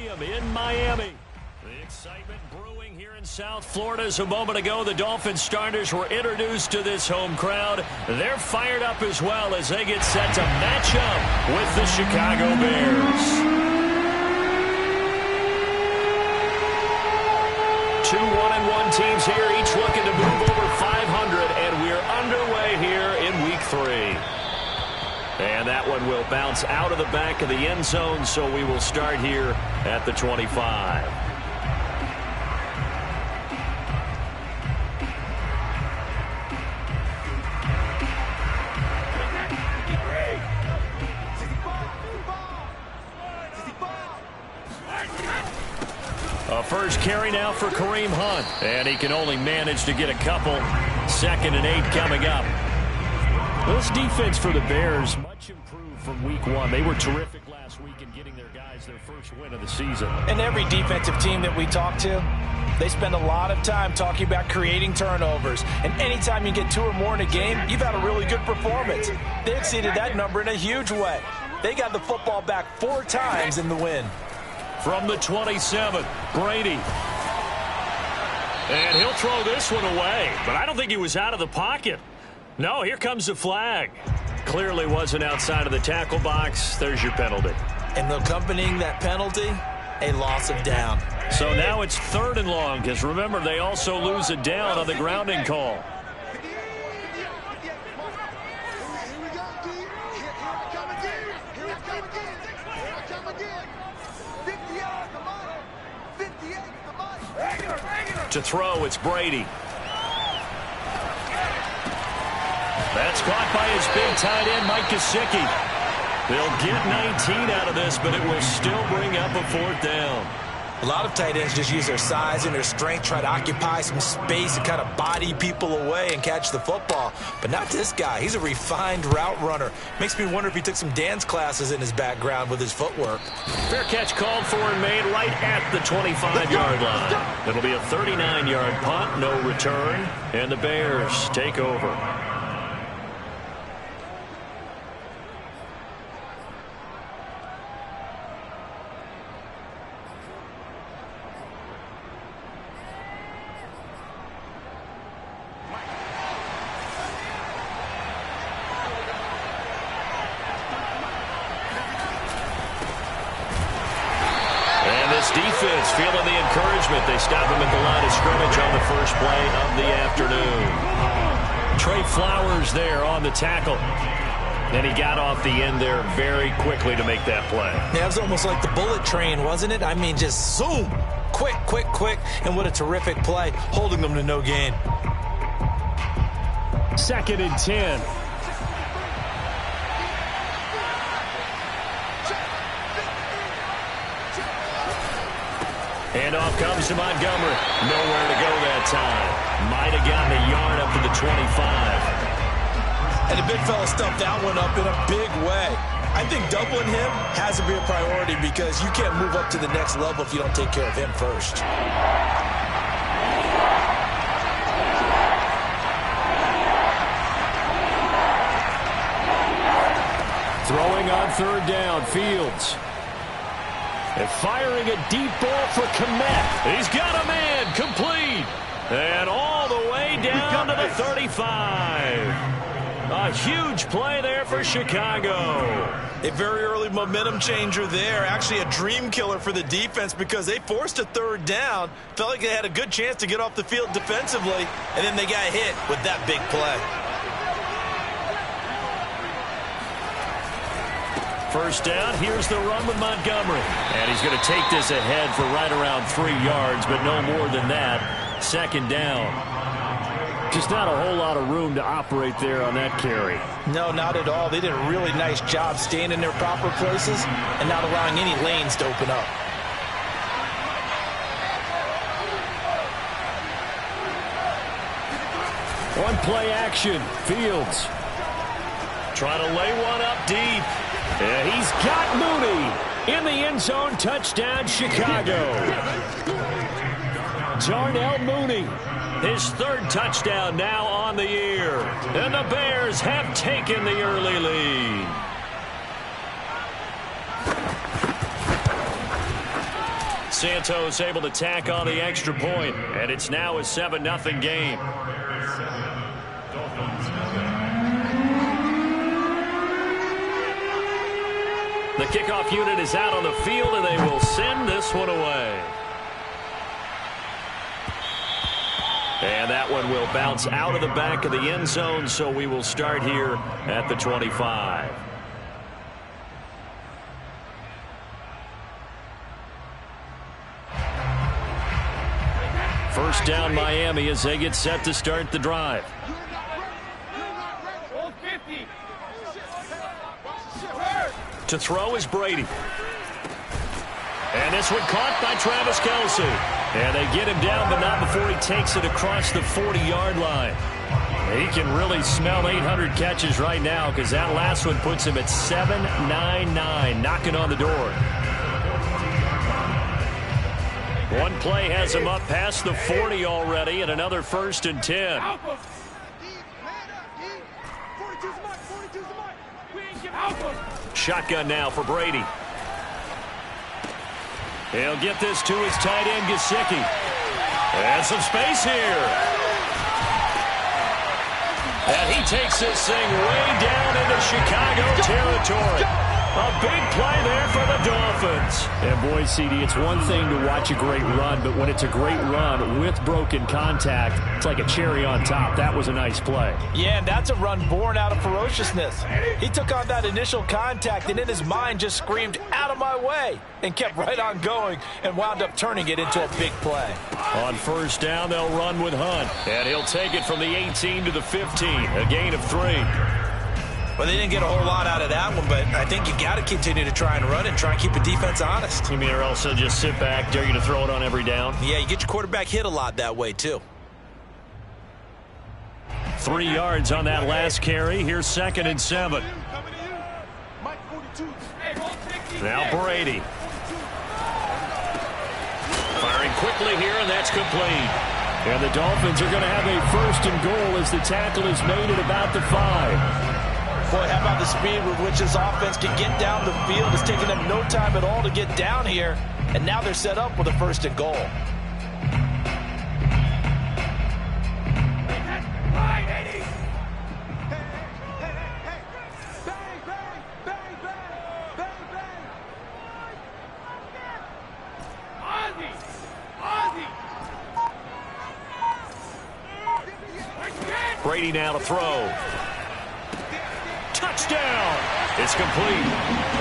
Stadium in Miami. The excitement brewing here in South Florida. As a moment ago, the Dolphins starters were introduced to this home crowd. They're fired up as well as they get set to match up with the Chicago Bears. Two 1-1 teams here, each looking to move over 500, and we're underway here in Week 3. And that one will bounce out of the back of the end zone, so we will start here at the 25. A first carry now for Kareem Hunt, and he can only manage to get a couple. 2nd and 8 coming up. This defense for the Bears, much improved from Week 1. They were terrific last week in getting their guys their first win of the season. And every defensive team that we talk to, they spend a lot of time talking about creating turnovers. And anytime you get 2 or more in a game, you've had a really good performance. They exceeded that number in a huge way. They got the football back 4 times in the win. From the 27, Brady. And he'll throw this one away, but I don't think he was out of the pocket. No, here comes the flag. Clearly wasn't outside of the tackle box. There's your penalty. And accompanying that penalty, a loss of down. So now it's 3rd and long, because remember, they also lose a down on the grounding call. To throw, it's Brady. That's caught by his big tight end, Mike Gesicki. They'll get 19 out of this, but it will still bring up a 4th down. A lot of tight ends just use their size and their strength, try to occupy some space and kind of body people away and catch the football. But not this guy. He's a refined route runner. Makes me wonder if he took some dance classes in his background with his footwork. Fair catch called for and made right at the 25-yard line. It'll be a 39-yard punt, no return, and the Bears take over. Defense feeling the encouragement. They stop him at the line of scrimmage on the first play of the afternoon. Trey Flowers there on the tackle. And he got off the end there very quickly to make that play. Yeah, it was almost like the bullet train, wasn't it? I mean, just zoom. Quick, quick, quick. And what a terrific play, holding them to no gain. 2nd and 10. And off comes to Montgomery. Nowhere to go that time. Might have gotten a yard up to the 25. And the big fella stuffed that one up in a big way. I think doubling him has to be a priority because you can't move up to the next level if you don't take care of him first. Throwing on 3rd down, Fields. And firing a deep ball for Kmet. He's got a man, complete. And all the way down to the 35. A huge play there for Chicago. A very early momentum changer there. Actually a dream killer for the defense because they forced a 3rd down. Felt like they had a good chance to get off the field defensively. And then they got hit with that big play. First down, here's the run with Montgomery. And he's going to take this ahead for right around 3 yards, but no more than that. 2nd down. Just not a whole lot of room to operate there on that carry. No, not at all. They did a really nice job staying in their proper places and not allowing any lanes to open up. One play action. Fields. Trying to lay one up deep. And he's got Mooney in the end zone. Touchdown, Chicago. Darnell Mooney, his 3rd touchdown now on the year. And the Bears have taken the early lead. Santos able to tack on the extra point, and it's now a 7-0 game. The kickoff unit is out on the field, and they will send this one away. And that one will bounce out of the back of the end zone, so we will start here at the 25. First down, Miami, as they get set to start the drive. To throw is Brady. And this one caught by Travis Kelce. And they get him down, but not before he takes it across the 40-yard line. He can really smell 800 catches right now, because that last one puts him at 799, knocking on the door. One play has him up past the 40 already, and another 1st and 10. Shotgun now for Brady. He'll get this to his tight end, Gesicki. And some space here. And he takes this thing way down into Chicago territory. A big play there for the Dolphins. And boy, CD, it's one thing to watch a great run, but when it's a great run with broken contact, it's like a cherry on top. That was a nice play. Yeah, and that's a run born out of ferociousness. He took on that initial contact and in his mind just screamed, "Out of my way," and kept right on going and wound up turning it into a big play. On first down, they'll run with Hunt. And he'll take it from the 18 to the 15, a gain of 3. Well, they didn't get a whole lot out of that one, but I think you got to continue to try and run and try and keep the defense honest. You mean, or else they'll just sit back, dare you to throw it on every down? Yeah, you get your quarterback hit a lot that way, too. 3 yards on that last carry. Here's 2nd and 7. Now Brady. Firing quickly here, and that's complete. And the Dolphins are going to have a 1st and goal as the tackle is made at about the 5. Boy, how about the speed with which this offense can get down the field? It's taken them no time at all to get down here, and now they're set up with a 1st and goal. Brady now to throw. Touchdown! It's complete.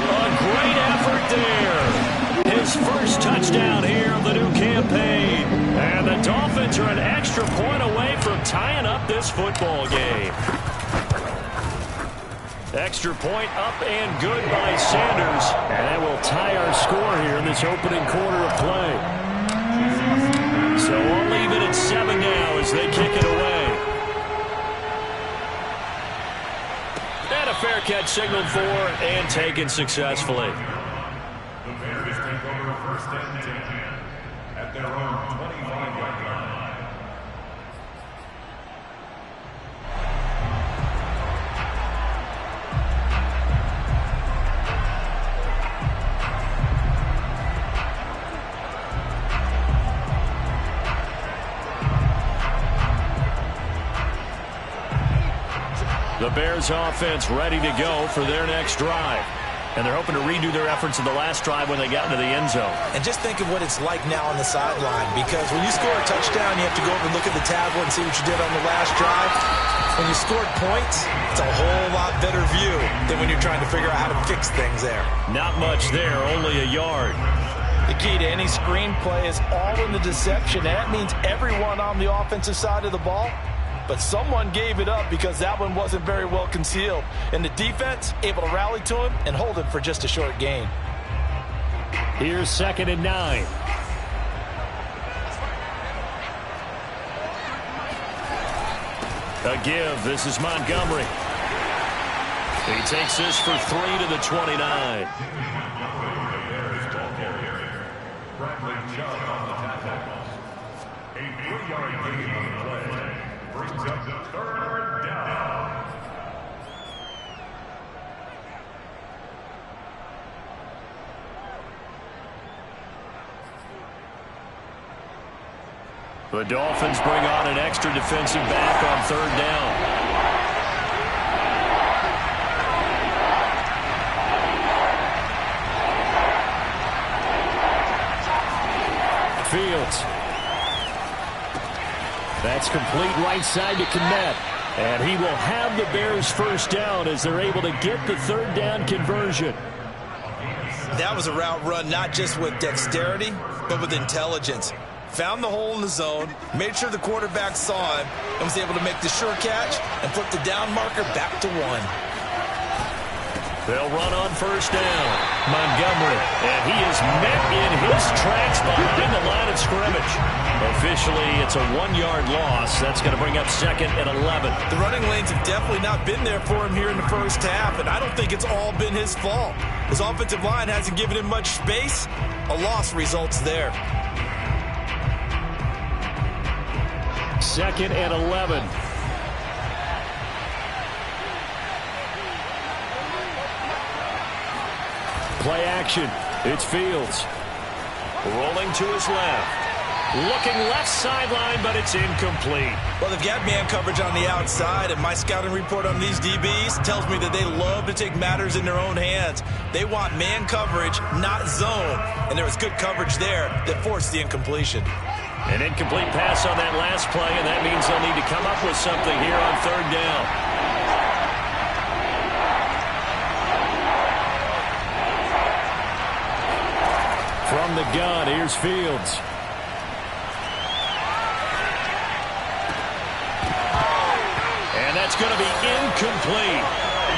A great effort there. His first touchdown here of the new campaign. And the Dolphins are an extra point away from tying up this football game. Extra point up and good by Sanders. And that will tie our score here in this opening quarter of play. So we'll leave it at 7 now as they kick it away. And a fair catch signaled for and taken successfully. The Bears take over 1st and 10 at their own 25-yard line. The Bears offense ready to go for their next drive. And they're hoping to redo their efforts in the last drive when they got into the end zone. And just think of what it's like now on the sideline, because when you score a touchdown, you have to go over and look at the tablet and see what you did on the last drive. When you scored points, it's a whole lot better view than when you're trying to figure out how to fix things there. Not much there, only a yard. The key to any screenplay is all in the deception, and that means everyone on the offensive side of the ball. But someone gave it up because that one wasn't very well concealed. And the defense able to rally to him and hold him for just a short gain. Here's 2nd and 9. A give. This is Montgomery. He takes this for 3 to the 29. A 3-yard gain on the play brings up the 3rd down. The Dolphins bring on an extra defensive back on third down. Fields. That's complete right side to Kmet. And he will have the Bears first down as they're able to get the third down conversion. That was a route run not just with dexterity, but with intelligence. Found the hole in the zone, made sure the quarterback saw him, and was able to make the sure catch and flip the down marker back to 1. They'll run on first down. Montgomery, and he is met in his tracks behind the line of scrimmage. Officially, it's a 1-yard loss. That's going to bring up 2nd and 11. The running lanes have definitely not been there for him here in the first half, and I don't think it's all been his fault. His offensive line hasn't given him much space. A loss results there. 2nd and 11. Play action. It's Fields. Rolling to his left. Looking left sideline, but it's incomplete. Well, they've got man coverage on the outside, and my scouting report on these DBs tells me that they love to take matters in their own hands. They want man coverage, not zone. And there was good coverage there that forced the incompletion. An incomplete pass on that last play, and that means they'll need to come up with something here on third down. From the gun, here's Fields. And that's going to be incomplete.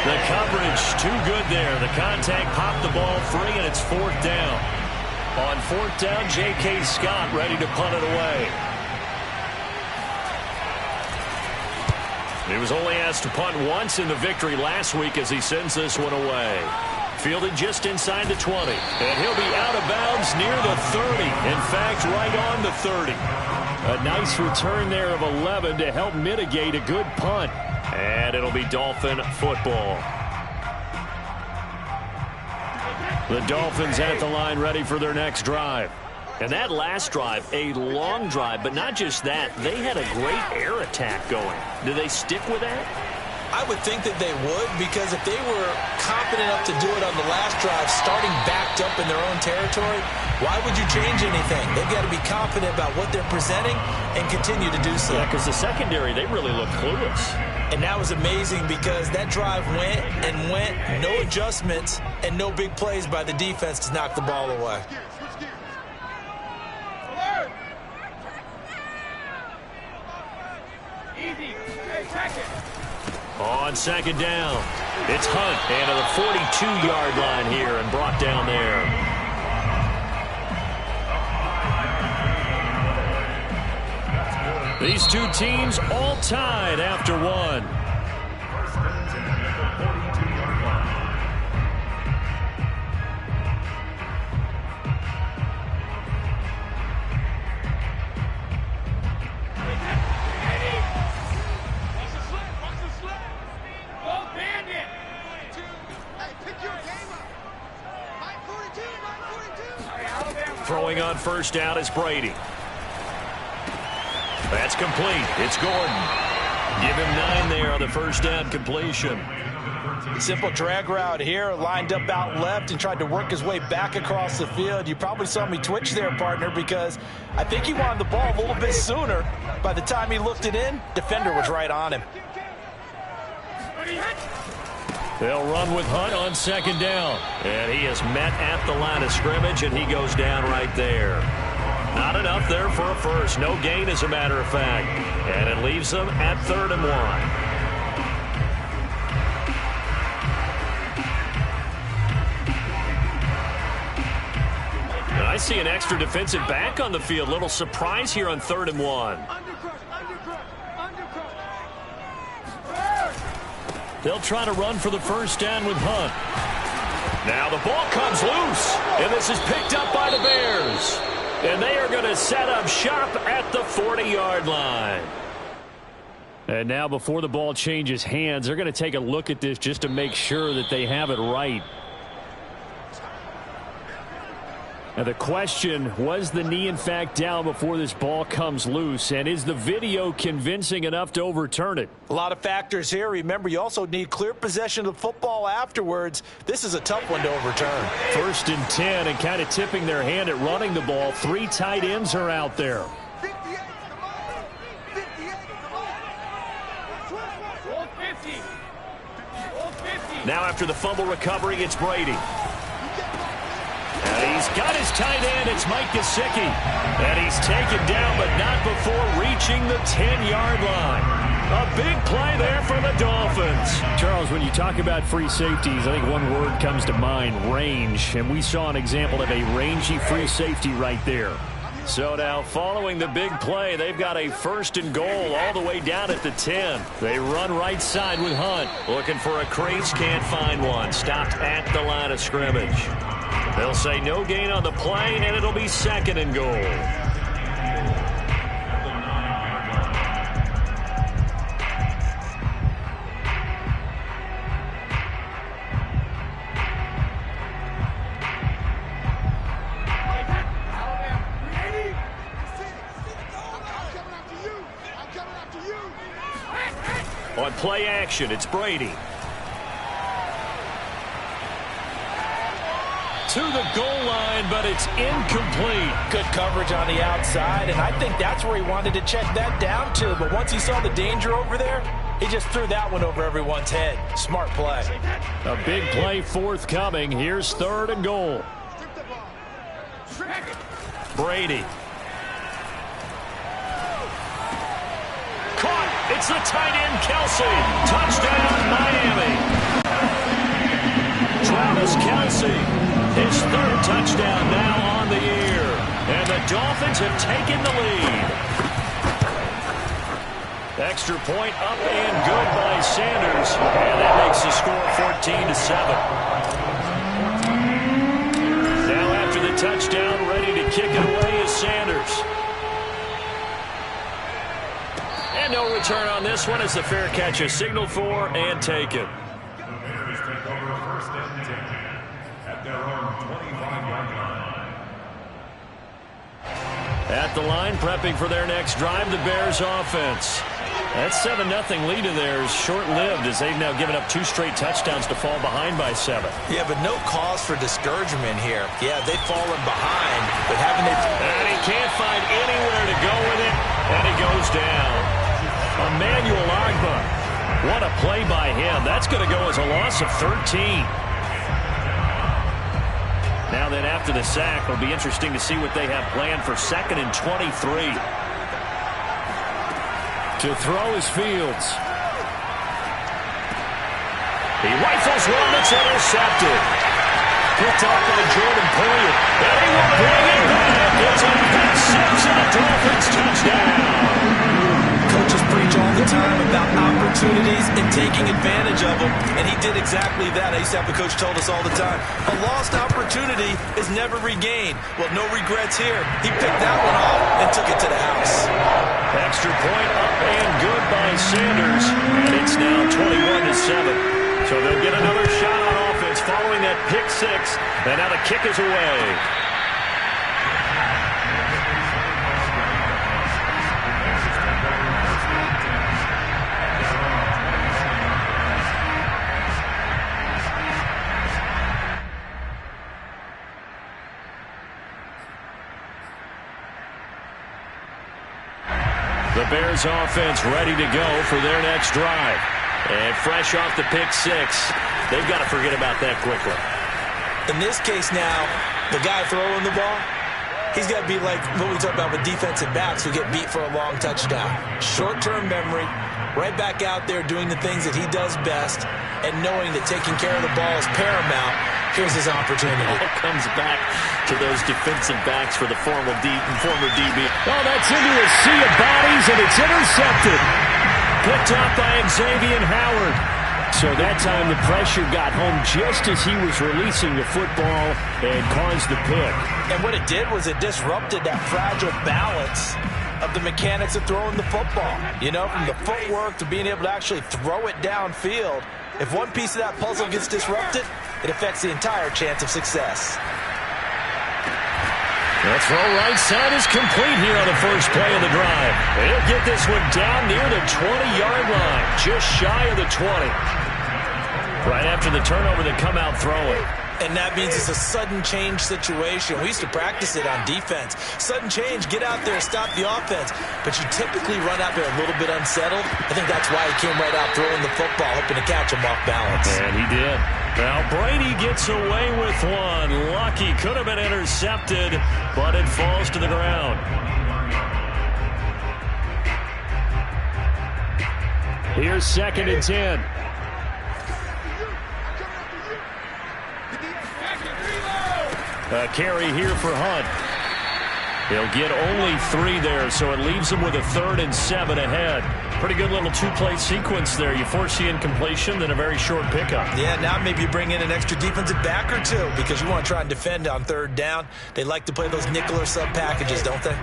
The coverage too good there. The contact popped the ball free, and it's 4th down. On 4th down, J.K. Scott ready to punt it away. He was only asked to punt once in the victory last week as he sends this one away. Fielded just inside the 20. And he'll be out of bounds near the 30. In fact, right on the 30. A nice return there of 11 to help mitigate a good punt. And it'll be Dolphin football. The Dolphins at the line ready for their next drive. And that last drive, a long drive, but not just that. They had a great air attack going. Do they stick with that? I would think that they would, because if they were confident enough to do it on the last drive, starting backed up in their own territory, why would you change anything? They've got to be confident about what they're presenting and continue to do so. Yeah, because the secondary, they really look clueless. And that was amazing because that drive went and went, no adjustments, and no big plays by the defense to knock the ball away. On 2nd down, it's Hunt, and to the 42-yard line here and brought down there. These two teams all tied after one. Throwing on first down is Brady. That's complete. It's Gordon. Give him 9 there on the first down completion. Simple drag route here, lined up out left and tried to work his way back across the field. You probably saw me twitch there, partner, because I think he wanted the ball a little bit sooner. By the time he looked it in, defender was right on him. They'll run with Hunt on 2nd down. And he is met at the line of scrimmage, and he goes down right there. Not enough there for a first. No gain, as a matter of fact. And it leaves them at 3rd and 1. And I see an extra defensive back on the field. Little surprise here on 3rd and 1. They'll try to run for the first down with Hunt. Now the ball comes loose, and this is picked up by the Bears. And they are going to set up shop at the 40-yard line. And now before the ball changes hands, they're going to take a look at this just to make sure that they have it right. And the question, was the knee in fact down before this ball comes loose? And is the video convincing enough to overturn it? A lot of factors here. Remember, you also need clear possession of the football afterwards. This is a tough one to overturn. 1st and 10, and kind of tipping their hand at running the ball. 3 tight ends are out there. Now after the fumble recovery, it's Brady. And he's got his tight end. It's Mike Gesicki. And he's taken down, but not before reaching the 10-yard line. A big play there for the Dolphins. Charles, when you talk about free safeties, I think one word comes to mind, range. And we saw an example of a rangy free safety right there. So now following the big play, they've got a 1st and goal all the way down at the 10. They run right side with Hunt. Looking for a crease, can't find one. Stopped at the line of scrimmage. They'll say no gain on the play, and it'll be 2nd and goal. On play action, it's Brady. To the goal line, but it's incomplete. Good coverage on the outside, and I think that's where he wanted to check that down to. But once he saw the danger over there, he just threw that one over everyone's head. Smart play. A big play forthcoming. Here's 3rd and goal. Brady. Caught. It's the tight end, Kelsey. Touchdown, Miami. Travis Kelsey. His 3rd touchdown now on the year. And the Dolphins have taken the lead. Extra point up and good by Sanders. And that makes the score 14-7. Now after the touchdown, ready to kick it away is Sanders. And no return on this one as the fair catch is signaled for and taken. At the line, prepping for their next drive, the Bears offense. That 7-0 lead of theirs short-lived as they've now given up 2 straight touchdowns to fall behind by 7. Yeah, but no cause for discouragement here. Yeah, they've fallen behind, but haven't they... And he can't find anywhere to go with it, and he goes down. Emmanuel Agba. What a play by him. That's going to go as a loss of 13. Now then, after the sack, it'll be interesting to see what they have planned for 2nd and 23. To throw is Fields. He rifles one that's intercepted. Picked off by Jordan Poyer. And he will bring it back. It's a pick 6 and a Dolphins touchdown. Coaches preach all the time about opportunities and taking advantage of them, and he did exactly that. I used to have a coach told us all the time, a lost opportunity is never regained. Well, no regrets here. He picked that one off and took it to the house. Extra point up and good by Sanders, and it's now 21-7. So they'll get another shot on offense following that pick 6, and now the kick is away. The Bears offense ready to go for their next drive. And fresh off the pick 6, they've got to forget about that quickly. In this case now, the guy throwing the ball, he's got to be like what we talk about with defensive backs who get beat for a long touchdown. Short-term memory, right back out there doing the things that he does best, and knowing that taking care of the ball is paramount. Here's his opportunity. All comes back to those defensive backs for the former DB. Oh, that's into a sea of bodies, and it's intercepted. Picked off by Xavier Howard. So that time the pressure got home just as he was releasing the football and caused the pick. And what it did was it disrupted that fragile balance of the mechanics of throwing the football. You know, from the footwork to being able to actually throw it downfield. If one piece of that puzzle gets disrupted, it affects the entire chance of success. The throw right side is complete here on the first play of the drive. They'll get this one down near the 20-yard line, just shy of the 20. Right after the turnover, they come out throwing. And that means it's a sudden change situation. We used to practice it on defense. Sudden change, get out there, stop the offense. But you typically run out there a little bit unsettled. I think that's why he came right out throwing the football, hoping to catch him off balance. And he did. Now Brady gets away with one. Lucky, could have been intercepted, but it falls to the ground. Here's 2nd and 10. A carry here for Hunt. He'll get only 3 there, so it leaves him with a 3rd and 7 ahead. Pretty good little 2-play sequence there. You force the incompletion, then a very short pickup. Yeah, now maybe you bring in an extra defensive back or 2 because you want to try and defend on 3rd down. They like to play those nickel or sub packages, don't they?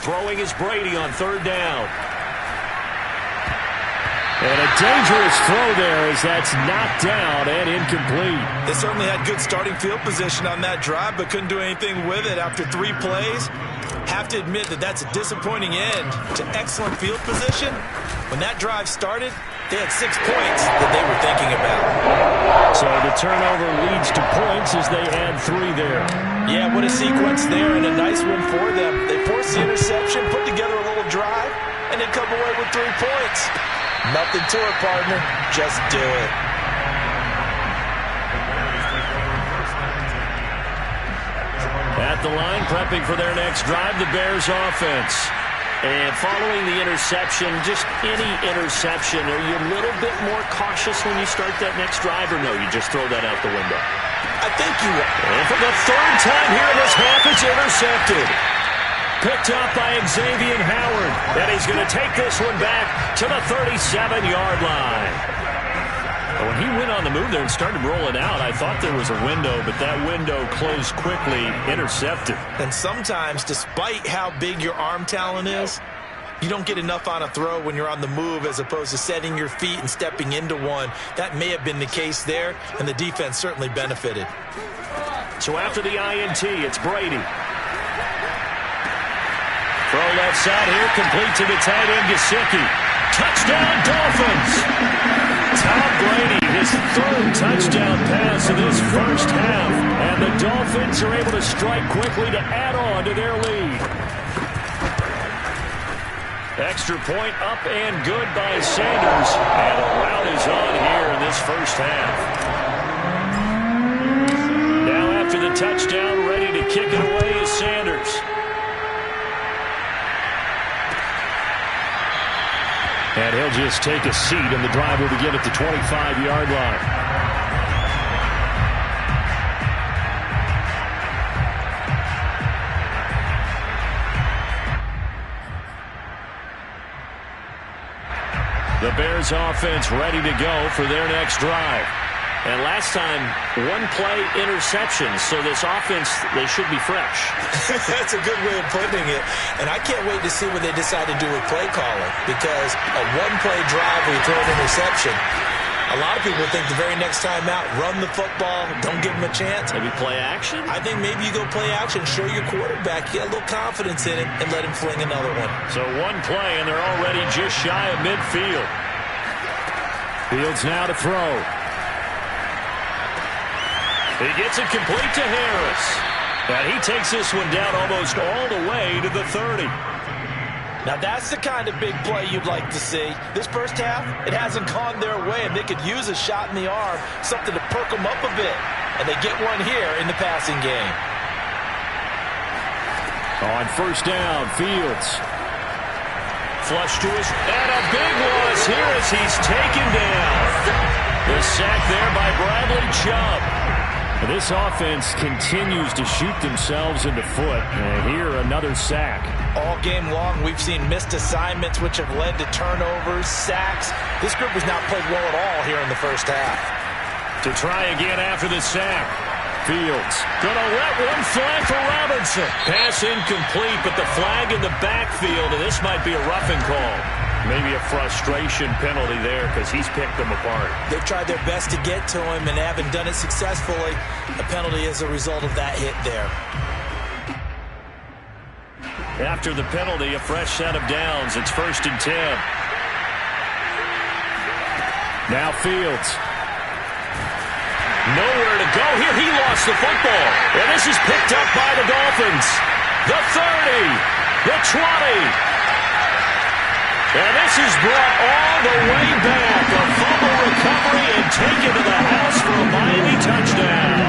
Throwing is Brady on 3rd down. And a dangerous throw there as that's knocked down and incomplete. They certainly had good starting field position on that drive, but couldn't do anything with it after 3 plays. Have to admit that that's a disappointing end to excellent field position. When that drive started, they had 6 points that they were thinking about. So the turnover leads to points as they add 3 there. Yeah, what a sequence there and a nice win for them. They forced the interception, put together a little drive, and then come away with 3 points. Nothing to it, partner. Just do it. At the line, prepping for their next drive, the Bears offense. And following the interception, just any interception, are you a little bit more cautious when you start that next drive, or no, you just throw that out the window? I think you will. And for the 3rd time here in this half, it's intercepted. Picked up by Xavier Howard. And he's going to take this one back to the 37-yard line. When he went on the move there and started rolling out, I thought there was a window, but that window closed quickly, intercepted. And sometimes, despite how big your arm talent is, you don't get enough on a throw when you're on the move as opposed to setting your feet and stepping into one. That may have been the case there, and the defense certainly benefited. So after the INT, it's Brady. Throw left side here, complete to the tight end, Gesicki. Touchdown, Dolphins! Tom Brady, his 3rd touchdown pass of this first half. And the Dolphins are able to strike quickly to add on to their lead. Extra point up and good by Sanders. And the rout is on here in this first half. Now after the touchdown, ready to kick it away is Sanders. And he'll just take a seat, and the drive will begin at the 25-yard line. The Bears offense ready to go for their next drive. And last time, 1-play interception, so this offense, they should be fresh. That's a good way of putting it. And I can't wait to see what they decide to do with play calling, because a 1-play drive where you throw an interception, a lot of people think the very next time out, run the football, don't give them a chance. Maybe play action? I think maybe you go play action, show your quarterback, get a little confidence in it, and let him fling another one. So 1 play, and they're already just shy of midfield. Fields now to throw. He gets it complete to Harris. And he takes this one down almost all the way to the 30. Now that's the kind of big play you'd like to see. This first half, it hasn't gone their way, and they could use a shot in the arm, something to perk them up a bit. And they get one here in the passing game. On 1st down, Fields. Flush to his, and a big loss here as he's taken down. The sack there by Bradley Chubb. This offense continues to shoot themselves in the foot. And here, another sack. All game long, we've seen missed assignments, which have led to turnovers, sacks. This group has not played well at all here in the first half. To try again after the sack. Fields gonna let one fly for Robinson. Pass incomplete, but the flag in the backfield, and this might be a roughing call. Maybe a frustration penalty there because he's picked them apart. They've tried their best to get to him and haven't done it successfully. A penalty as a result of that hit there. After the penalty, a fresh set of downs. It's 1st and 10. Now Fields. Nowhere to go here. He lost the football. And this is picked up by the Dolphins. The 30. The 20. And this is brought all the way back. A fumble recovery and taken to the house for a Miami touchdown.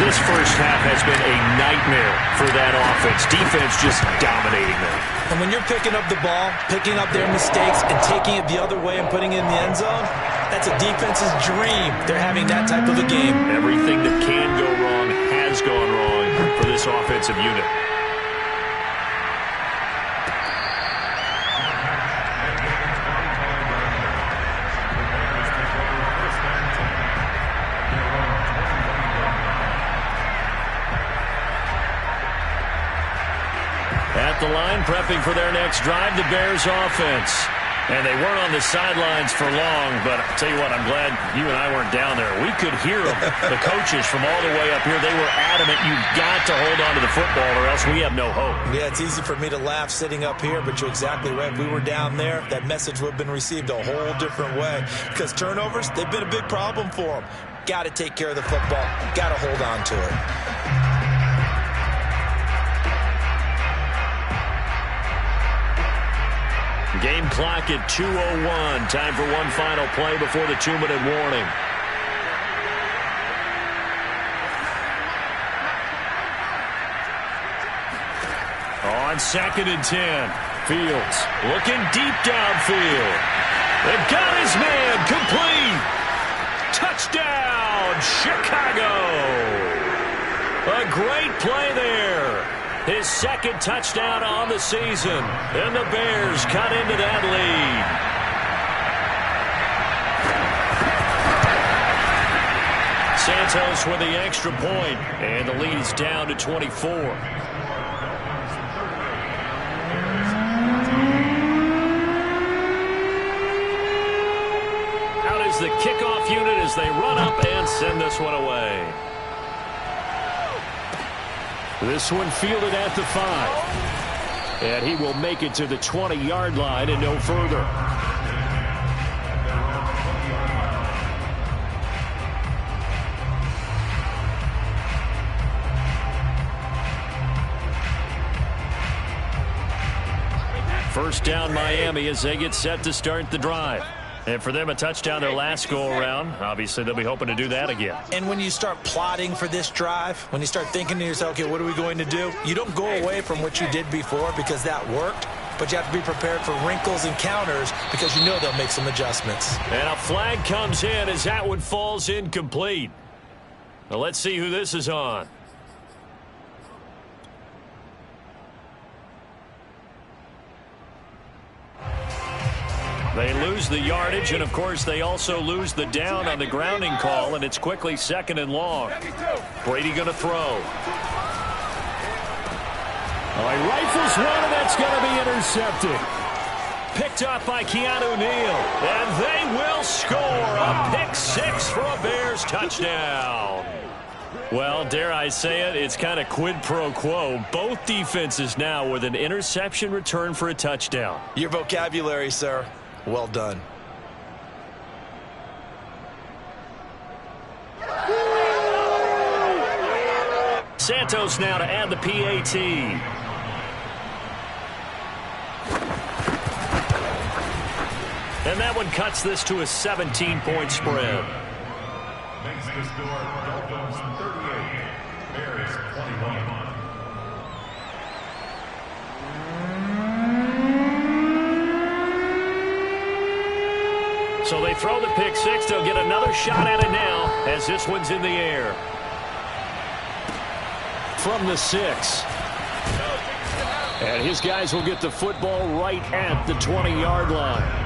This first half has been a nightmare for that offense. Defense just dominating them. And when you're picking up the ball, picking up their mistakes, and taking it the other way and putting it in the end zone, that's a defense's dream. They're having that type of a game. Everything that can go wrong has gone wrong for this offensive unit. At the line, prepping for their next drive, the Bears offense. And they weren't on the sidelines for long, but I'll tell you what, I'm glad you and I weren't down there. We could hear them, the coaches from all the way up here. They were adamant, you've got to hold on to the football or else we have no hope. Yeah, it's easy for me to laugh sitting up here, but you're exactly right. If we were down there, that message would have been received a whole different way. Because turnovers, they've been a big problem for them. Got to take care of the football. Got to hold on to it. Game clock at 2:01. Time for one final play before the 2-minute warning. On 2nd and 10. Fields looking deep downfield. They've got his man complete. Touchdown, Chicago. A great play there. His 2nd touchdown on the season. And the Bears cut into that lead. Santos with the extra point. And the lead is down to 24. Out is the kickoff unit as they run up and send this one away. This one fielded at the 5. And he will make it to the 20-yard line and no further. First down Miami as they get set to start the drive. And for them, a touchdown their last go-around. Obviously, they'll be hoping to do that again. And when you start plotting for this drive, when you start thinking to yourself, okay, what are we going to do? You don't go away from what you did before because that worked, but you have to be prepared for wrinkles and counters because you know they'll make some adjustments. And a flag comes in as that one falls incomplete. Now let's see who this is on. They lose the yardage, and, of course, they also lose the down on the grounding call, and it's quickly 2nd and long. Brady going to throw. Oh, he rifles one, and that's going to be intercepted. Picked up by Keanu Neal, and they will score a pick-6 for a Bears touchdown. Well, dare I say it, it's kind of quid pro quo. Both defenses now with an interception return for a touchdown. Your vocabulary, sir. Well done. Santos now to add the PAT. And that one cuts this to a 17-point spread. Makes the score Dolphins 38, Bears 21. So they throw the pick-6. They'll get another shot at it now as this one's in the air. From the 6. And his guys will get the football right at the 20-yard line.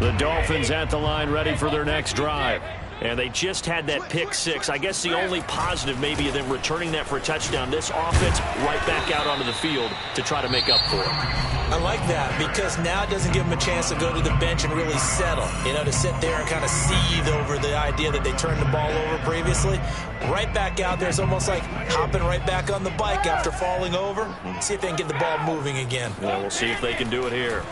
The Dolphins at the line ready for their next drive. And they just had that pick six. I guess the only positive maybe of them returning that for a touchdown. This offense right back out onto the field to try to make up for it. I like that because now it doesn't give them a chance to go to the bench and really settle. To sit there and kind of seethe over the idea that they turned the ball over previously. Right back out there. It's almost like hopping right back on the bike after falling over. See if they can get the ball moving again. Yeah, we'll see if they can do it here.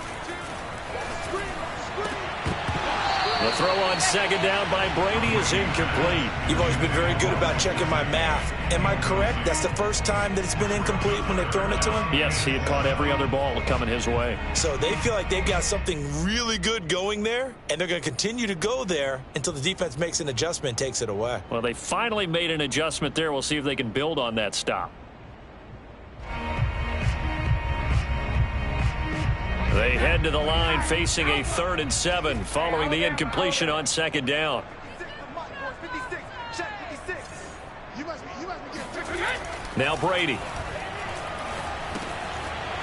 The throw on second down by Brady is incomplete. You've always been very good about checking my math. Am I correct? That's the first time that it's been incomplete when they've thrown it to him? Yes, he had caught every other ball coming his way. So they feel like they've got something really good going there, and they're going to continue to go there until the defense makes an adjustment and takes it away. Well, they finally made an adjustment there. We'll see if they can build on that stop. They head to the line facing a 3rd and 7 following the incompletion on second down. Now Brady.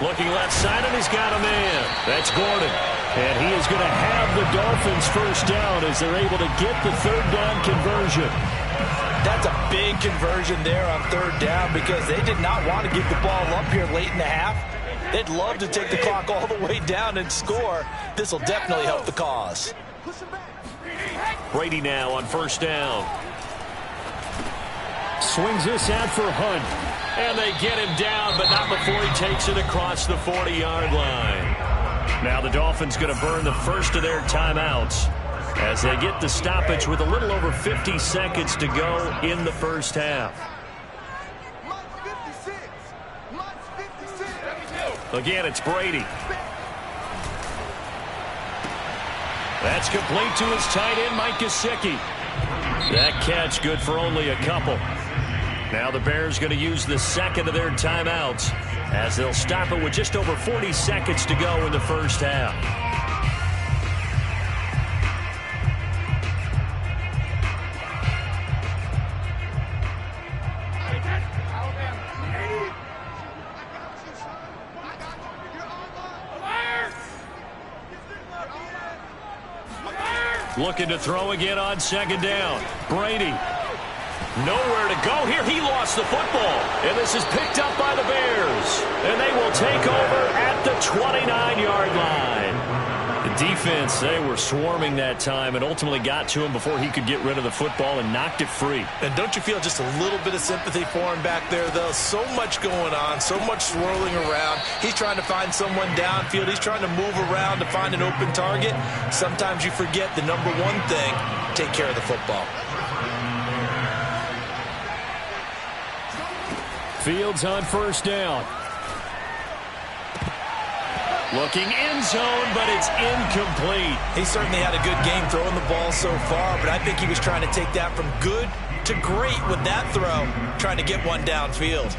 Looking left side, and he's got a man. That's Gordon. And he is going to have the Dolphins first down as they're able to get the 3rd down conversion. That's a big conversion there on 3rd down because they did not want to give the ball up here late in the half. They'd love to take the clock all the way down and score. This will definitely help the cause. Brady now on first down. Swings this out for Hunt. And they get him down, but not before he takes it across the 40-yard line. Now the Dolphins going to burn the first of their timeouts as they get the stoppage with a little over 50 seconds to go in the first half. Again, it's Brady. That's complete to his tight end, Mike Gesicki. That catch good for only a couple. Now the Bears going to use the second of their timeouts as they'll stop it with just over 40 seconds to go in the first half. Looking to throw again on second down. Brady. Nowhere to go here. He lost the football. And this is picked up by the Bears. And they will take over at the 29-yard line. The defense, they were swarming that time and ultimately got to him before he could get rid of the football and knocked it free. And don't you feel just a little bit of sympathy for him back there, though? So much going on, so much swirling around. He's trying to find someone downfield. He's trying to move around to find an open target. Sometimes you forget the number one thing, take care of the football. Fields on first down. Looking end zone, but it's incomplete. He certainly had a good game throwing the ball so far, but I think he was trying to take that from good to great with that throw, trying to get one downfield.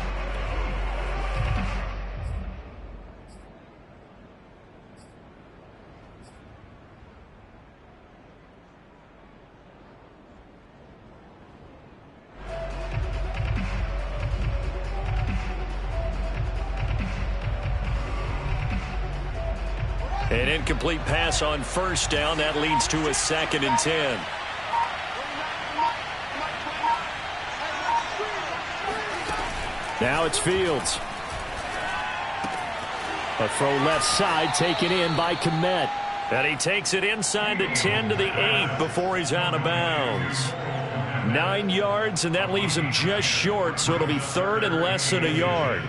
An incomplete pass on first down. That leads to a 2nd and 10. Now it's Fields. A throw left side taken in by Kmet. And he takes it inside the 10 to the 8 before he's out of bounds. 9 yards, and that leaves him just short, so it'll be 3rd and less than a yard.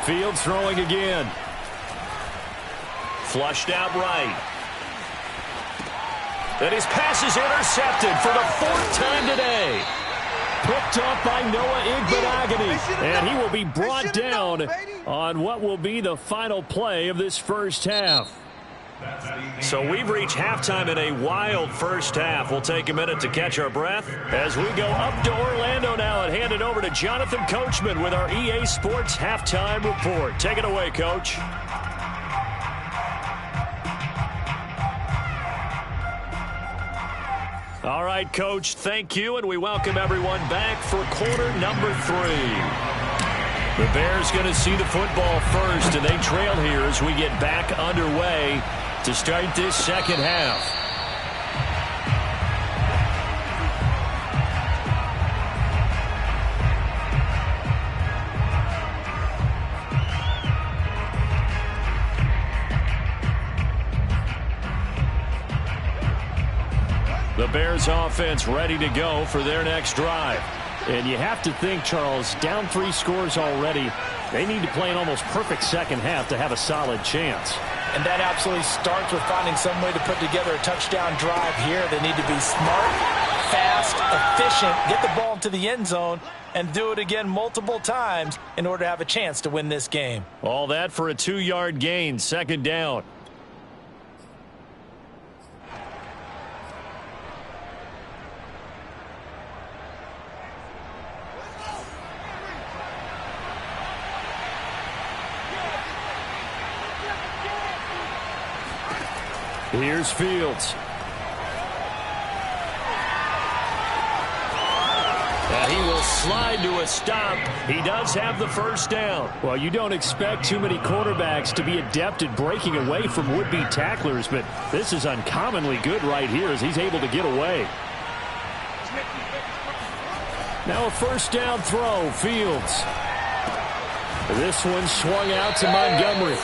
Fields throwing again. Flushed out right. And his pass is intercepted for the 4th time today. Picked off by Noah Igbenogany. And he will be brought down on what will be the final play of this first half. So we've reached halftime in a wild first half. We'll take a minute to catch our breath as we go up to Orlando now and hand it over to Jonathan Coachman with our EA Sports Halftime Report. Take it away, Coach. All right, Coach, thank you, and we welcome everyone back for quarter number 3. The Bears going to see the football first, and they trail here as we get back underway to start this second half. The Bears offense ready to go for their next drive. And you have to think, Charles, down 3 scores already. They need to play an almost perfect second half to have a solid chance. And that absolutely starts with finding some way to put together a touchdown drive here. They need to be smart, fast, efficient, get the ball into the end zone, and do it again multiple times in order to have a chance to win this game. All that for a 2-yard gain, second down. Here's Fields. And he will slide to a stop. He does have the first down. Well, you don't expect too many quarterbacks to be adept at breaking away from would-be tacklers, but this is uncommonly good right here as he's able to get away. Now a first down throw, Fields. This one swung out to Montgomery.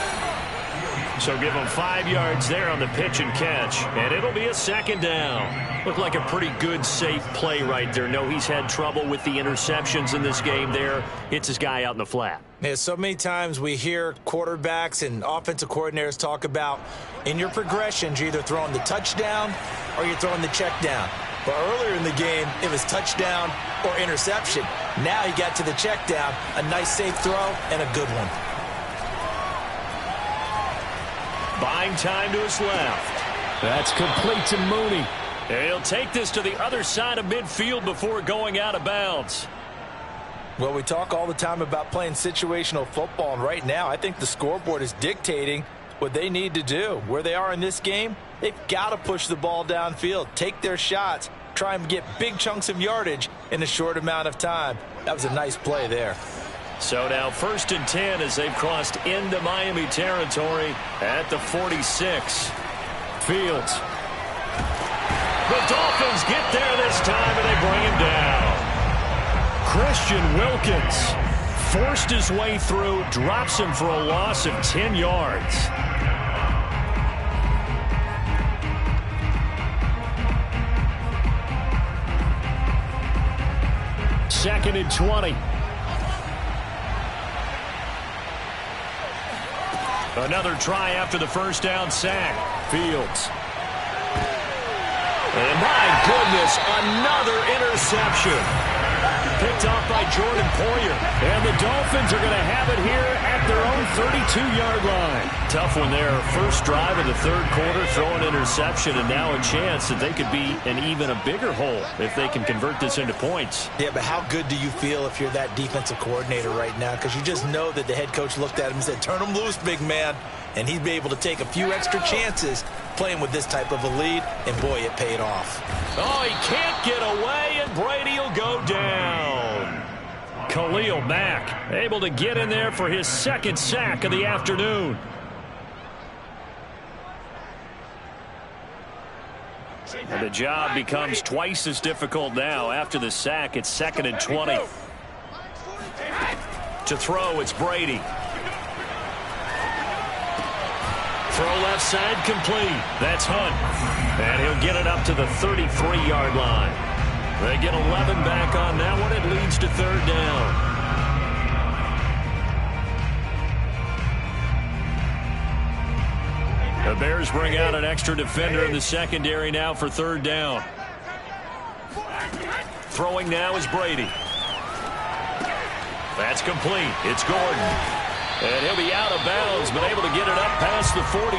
So give him 5 yards there on the pitch and catch, and it'll be a second down. Looked like a pretty good, safe play right there. No, he's had trouble with the interceptions in this game there. Hits his guy out in the flat. Yeah, so many times we hear quarterbacks and offensive coordinators talk about in your progressions, you're either throwing the touchdown or you're throwing the check down. But earlier in the game, it was touchdown or interception. Now he got to the check down, a nice safe throw and a good one. Buying time to his left. That's complete to Mooney. And he'll take this to the other side of midfield before going out of bounds. Well, we talk all the time about playing situational football, and right now I think the scoreboard is dictating what they need to do. Where they are in this game, they've got to push the ball downfield, take their shots, try and get big chunks of yardage in a short amount of time. That was a nice play there. So now 1st and 10 as they've crossed into Miami territory at the 46. Fields. The Dolphins get there this time and they bring him down. Christian Wilkins forced his way through, drops him for a loss of 10 yards. Second and 20. Another try after the first down sack. Fields. And my goodness, another interception. Picked off by Jordan Poyer. And the Dolphins are going to have it here at their own 32-yard line. Tough one there. First drive of the third quarter, throw an interception, and now a chance that they could be in even a bigger hole if they can convert this into points. Yeah, but how good do you feel if you're that defensive coordinator right now? Because you just know that the head coach looked at him and said, turn him loose, big man. And he'd be able to take a few extra chances playing with this type of a lead, and boy, it paid off. Oh, he can't get away, and Brady will go down. Khalil Mack able to get in there for his second sack of the afternoon. And the job becomes twice as difficult now. After the sack, it's 2nd and 20. To throw, it's Brady. Throw left side complete. That's Hunt. And he'll get it up to the 33-yard line. They get 11 back on that one. It leads to third down. The Bears bring out an extra defender in the secondary now for third down. Throwing now is Brady. That's complete. It's Gordon. And he'll be out of bounds, but able to get it up past the 45.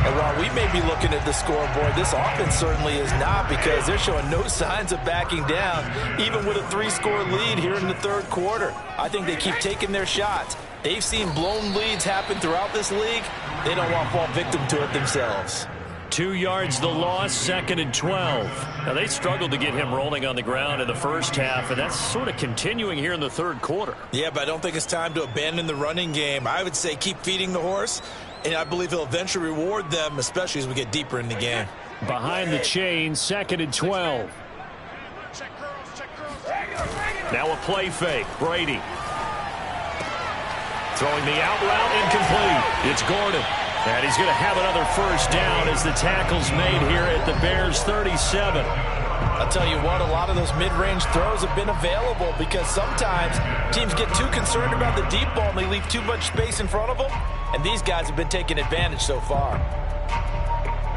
And while we may be looking at the scoreboard, this offense certainly is not, because they're showing no signs of backing down, even with a 3-score lead here in the third quarter. I think they keep taking their shots. They've seen blown leads happen throughout this league. They don't want to fall victim to it themselves. 2 yards the loss, 2nd and 12. Now, they struggled to get him rolling on the ground in the first half, and that's sort of continuing here in the third quarter. Yeah, but I don't think it's time to abandon the running game. I would say keep feeding the horse, and I believe he'll eventually reward them, especially as we get deeper in the game. Behind the chain, 2nd and 12. Now a play fake. Brady. Throwing the out route, incomplete. It's Gordon. And he's going to have another first down as the tackle's made here at the Bears' 37. I'll tell you what, a lot of those mid-range throws have been available, because sometimes teams get too concerned about the deep ball and they leave too much space in front of them. And these guys have been taking advantage so far.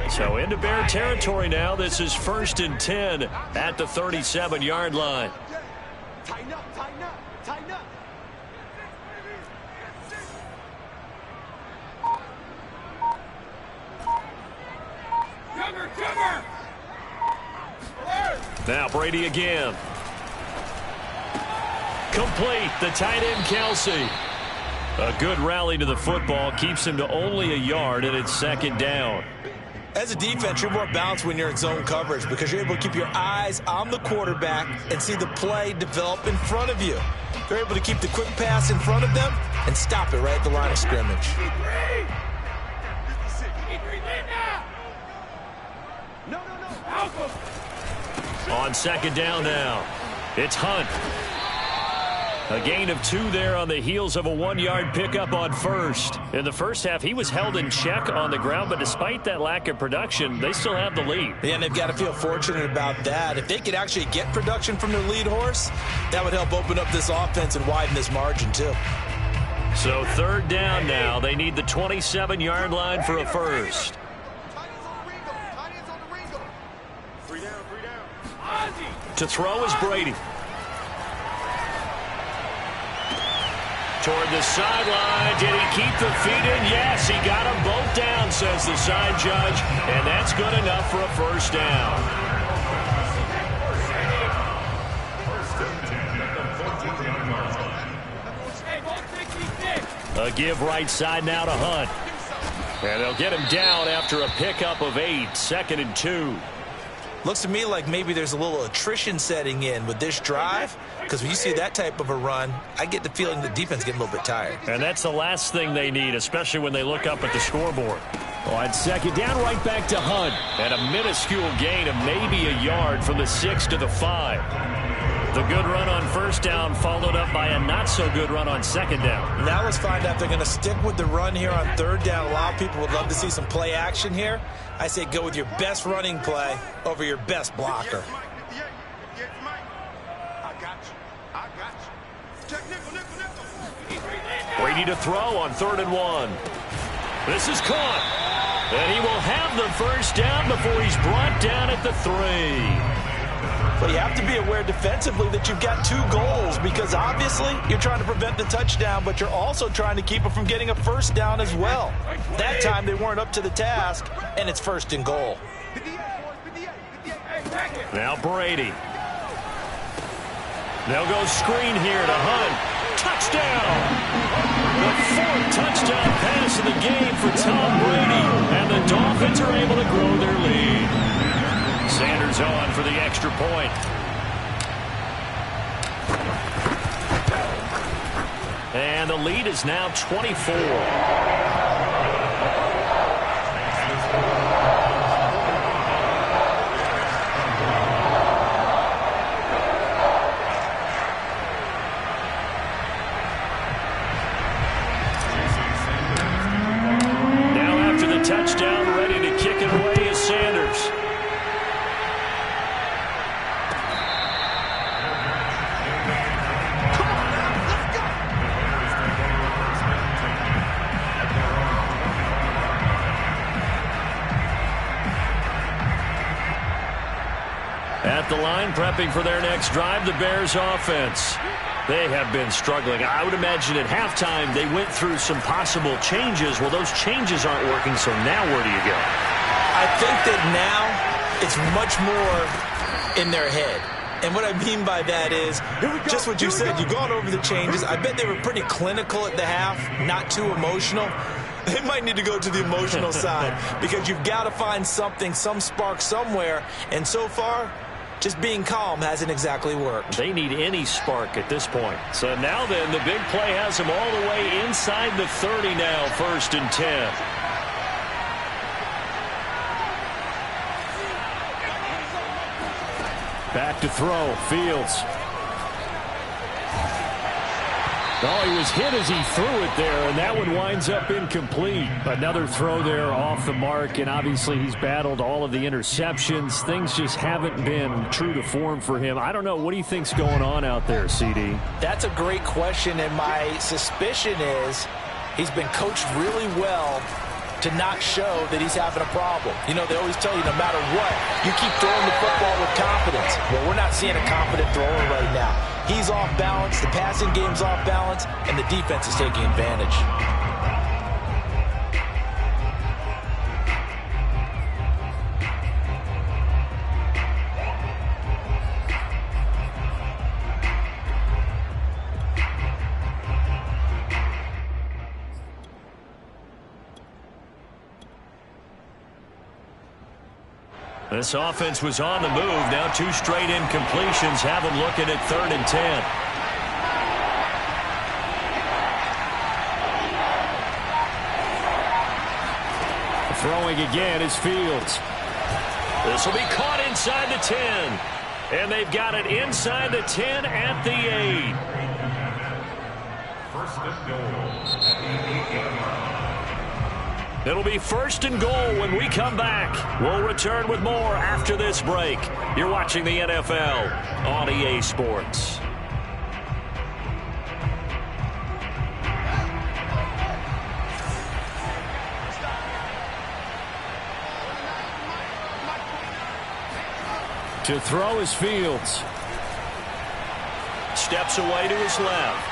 So into Bear territory now. This is 1st and 10 at the 37-yard line. Tighten up, tighten up, tighten up. Cover! Now Brady again. Complete. The tight end, Kelsey. A good rally to the football. Keeps him to only a yard, and it's 2nd down. As a defense, you're more balanced when you're in zone coverage, because you're able to keep your eyes on the quarterback and see the play develop in front of you. They're able to keep the quick pass in front of them and stop it right at the line of scrimmage. On 2nd down now, it's Hunt. A gain of 2 there on the heels of a 1-yard pickup on first. In the first half, he was held in check on the ground, but despite that lack of production, they still have the lead. Yeah, and they've got to feel fortunate about that. If they could actually get production from their lead horse, that would help open up this offense and widen this margin too. So 3rd down now. They need the 27-yard line for a first. To throw is Brady. Toward the sideline. Did he keep the feet in? Yes, he got them both down, says the side judge. And that's good enough for a first down. A give right side now to Hunt. And they'll get him down after a pickup of 8. 2nd and 2. Looks to me like maybe there's a little attrition setting in with this drive, because when you see that type of a run, I get the feeling the defense is getting a little bit tired. And that's the last thing they need, especially when they look up at the scoreboard. On 2nd down, right back to Hunt. And a minuscule gain of maybe a yard from the 6 to the 5. The good run on first down followed up by a not-so-good run on 2nd down. Now let's find out if they're going to stick with the run here on 3rd down. A lot of people would love to see some play action here. I say go with your best running play over your best blocker. Brady to throw on 3rd and 1. This is caught. And he will have the first down before he's brought down at the 3. But you have to be aware defensively that you've got 2 goals, because obviously you're trying to prevent the touchdown, but you're also trying to keep it from getting a first down as well. That time they weren't up to the task, and it's 1st and goal. Now Brady. They'll go screen here to Hunt. Touchdown! The 4th touchdown pass of the game for Tom Brady, and the Dolphins are able to grow their lead. Sanders on for the extra point. And the lead is now 24. Now after the touchdown, ready to kick it away is Sanders. At the line, prepping for their next drive, the Bears offense. They have been struggling. I would imagine at halftime they went through some possible changes. Well, those changes aren't working, so now where do you go? I think that now it's much more in their head. And what I mean by that is just what you said. You've gone over the changes. I bet they were pretty clinical at the half, not too emotional. They might need to go to the emotional side because you've got to find something, some spark somewhere. And so far, just being calm hasn't exactly worked. They need any spark at this point. So now then, the big play has them all the way inside the 30 now, 1st and 10. Back to throw, Fields. Oh, he was hit as he threw it there, and that one winds up incomplete. Another throw there off the mark, and obviously he's battled all of the interceptions. Things just haven't been true to form for him. I don't know. What do you think's going on out there, CD? That's a great question, and my suspicion is he's been coached really well to not show that he's having a problem. You know, they always tell you no matter what, you keep throwing the football with confidence. Well, we're not seeing a confident thrower right now. He's off balance, the passing game's off balance, and the defense is taking advantage. This offense was on the move. Now 2 straight incompletions have them looking at 3rd and 10. Throwing again is Fields. This will be caught inside the 10. And they've got it inside the 10 at the 8. First and goal at the 8-yard line. It'll be 1st and goal when we come back. We'll return with more after this break. You're watching the NFL on EA Sports. To throw is Fields. Steps away to his left.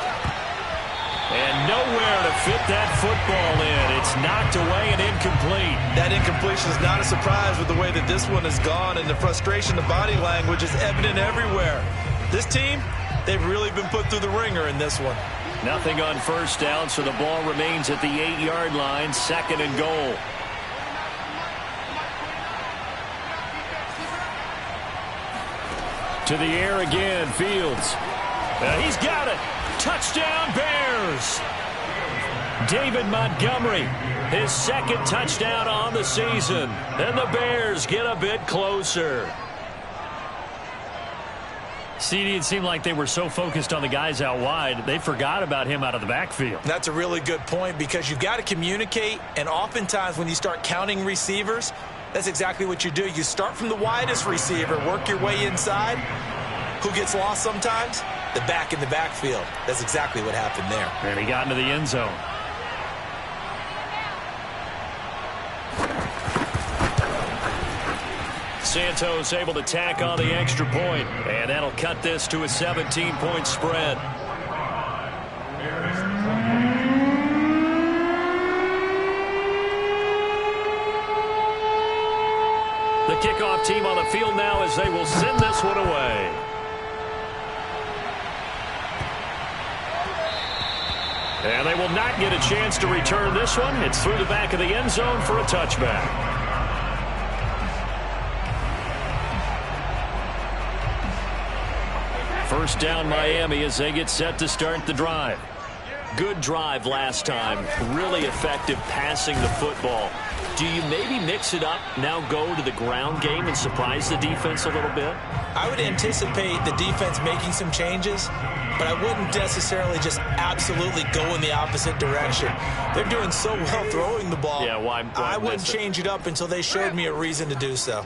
And nowhere to fit that football in. It's knocked away and incomplete. That incompletion is not a surprise with the way that this one has gone, and the frustration, the body language is evident everywhere. This team, they've really been put through the ringer in this one. Nothing on 1st down, so the ball remains at the 8-yard line, 2nd and goal. To the air again, Fields. He's got it. Touchdown, Bears. David Montgomery, his 2nd touchdown on the season. And the Bears get a bit closer. CD, it seemed like they were so focused on the guys out wide, they forgot about him out of the backfield. That's a really good point because you've got to communicate, and oftentimes when you start counting receivers, that's exactly what you do. You start from the widest receiver, work your way inside. Who gets lost sometimes? The back in the backfield. That's exactly what happened there. And he got into the end zone. Santos able to tack on the extra point, and that'll cut this to a 17-point spread. The kickoff team on the field now as they will send this one away. And they will not get a chance to return this one. It's through the back of the end zone for a touchback. First down, Miami, as they get set to start the drive. Good drive last time. Really effective passing the football. Do you maybe mix it up, now go to the ground game and surprise the defense a little bit? I would anticipate the defense making some changes, but I wouldn't necessarily just absolutely go in the opposite direction. They're doing so well throwing the ball. Yeah, why I wouldn't change it up until they showed me a reason to do so.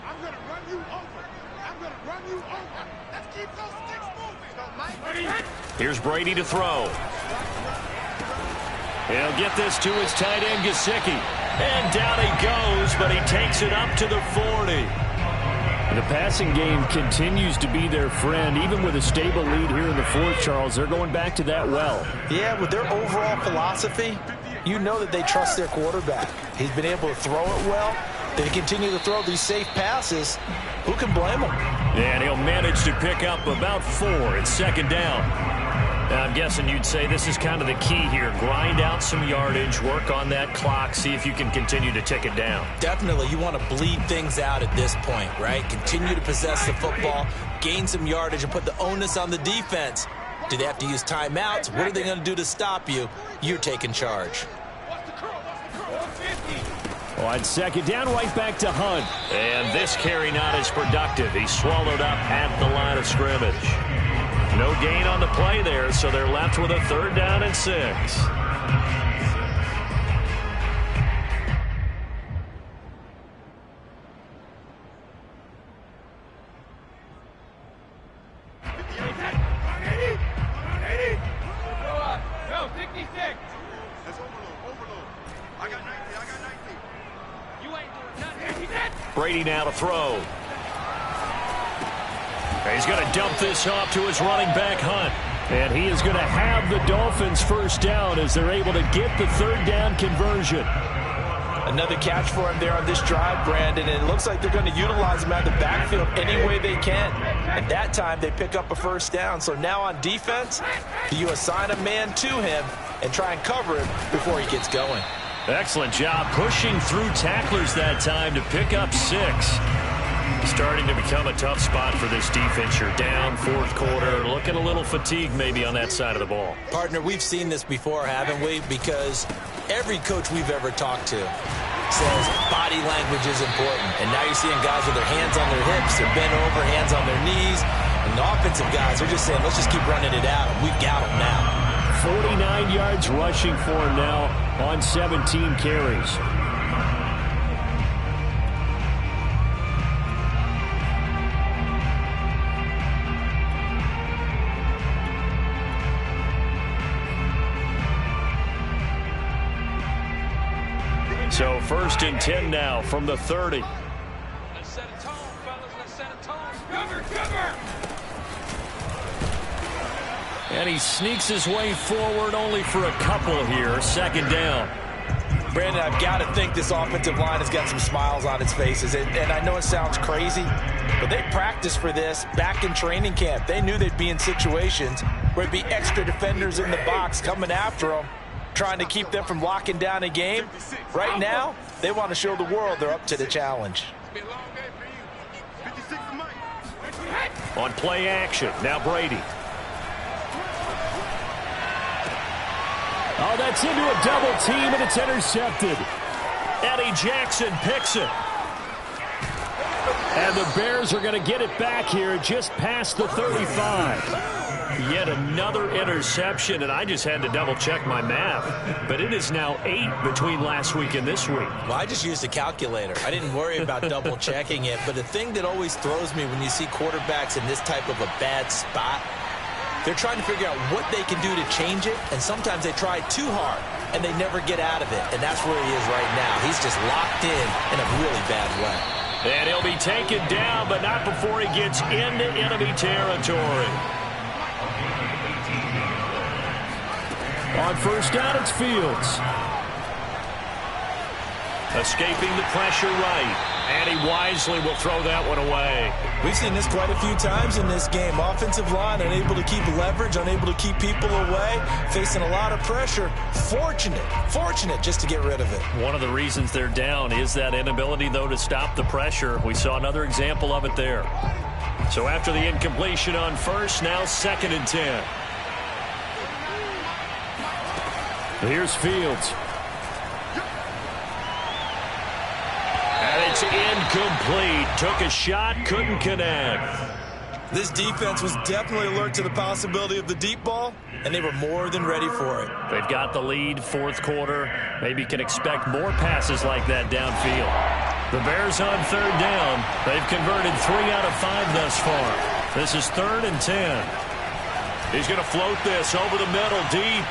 I'm going to run you over. I'm going to run you over. Let's keep those sticks moving. Here's Brady to throw. He'll get this to his tight end, Gesicki. And down he goes, but he takes it up to the 40. The passing game continues to be their friend. Even with a stable lead here in the fourth, Charles, they're going back to that well. Yeah, with their overall philosophy, you know that they trust their quarterback. He's been able to throw it well. They continue to throw these safe passes. Who can blame him? And he'll manage to pick up about 4. It's second down. Now, I'm guessing you'd say this is kind of the key here. Grind out some yardage, work on that clock, see if you can continue to tick it down. Definitely. You want to bleed things out at this point, right? Continue to possess the football, gain some yardage, and put the onus on the defense. Do they have to use timeouts? What are they going to do to stop you? You're taking charge. On second down, right back to Hunt. And this carry not as productive. He's swallowed up at the line of scrimmage. No gain on the play there, so they're left with a 3rd down and 6. Brady now to throw. He's going to dump this off to his running back, Hunt. And he is going to have the Dolphins first down as they're able to get the 3rd down conversion. Another catch for him there on this drive, Brandon, and it looks like they're going to utilize him out of the backfield any way they can. And that time they pick up a first down. So now on defense, you assign a man to him and try and cover him before he gets going. Excellent job pushing through tacklers that time to pick up 6. Starting to become a tough spot for this defense. You're down, fourth quarter, looking a little fatigued maybe on that side of the ball. Partner, we've seen this before, haven't we? Because every coach we've ever talked to says body language is important. And now you're seeing guys with their hands on their hips, they're bent over, hands on their knees. And the offensive guys are just saying, let's just keep running it out. We've got them now. 49 yards rushing for him now on 17 carries. So 1st and 10 now from the 30. Let's set a tone, fellas. Let's set a tone. Cover! And he sneaks his way forward only for a couple here. 2nd down. Brandon, I've got to think this offensive line has got some smiles on its faces. And I know it sounds crazy, but they practiced for this back in training camp. They knew they'd be in situations where it'd be extra defenders in the box coming after them, trying to keep them from locking down a game. Right now, they want to show the world they're up to the challenge. On play action, now Brady. Oh, that's into a double team, and it's intercepted. Eddie Jackson picks it. And the Bears are going to get it back here just past the 35. Yet another interception, and I just had to double-check my math. But it is now 8 between last week and this week. Well, I just used a calculator. I didn't worry about double-checking it. But the thing that always throws me when you see quarterbacks in this type of a bad spot, they're trying to figure out what they can do to change it, and sometimes they try too hard, and they never get out of it. And that's where he is right now. He's just locked in a really bad way. And he'll be taken down, but not before he gets into enemy territory. On 1st down, it's Fields. Escaping the pressure right. And he wisely will throw that one away. We've seen this quite a few times in this game. Offensive line unable to keep leverage, unable to keep people away, facing a lot of pressure. Fortunate just to get rid of it. One of the reasons they're down is that inability, though, to stop the pressure. We saw another example of it there. So after the incompletion on 1st, now 2nd and 10. Here's Fields. And it's incomplete. Took a shot, couldn't connect. This defense was definitely alert to the possibility of the deep ball, and they were more than ready for it. They've got the lead, fourth quarter. Maybe can expect more passes like that downfield. The Bears on 3rd down. They've converted 3 out of 5 thus far. This is 3rd and 10. He's going to float this over the middle deep.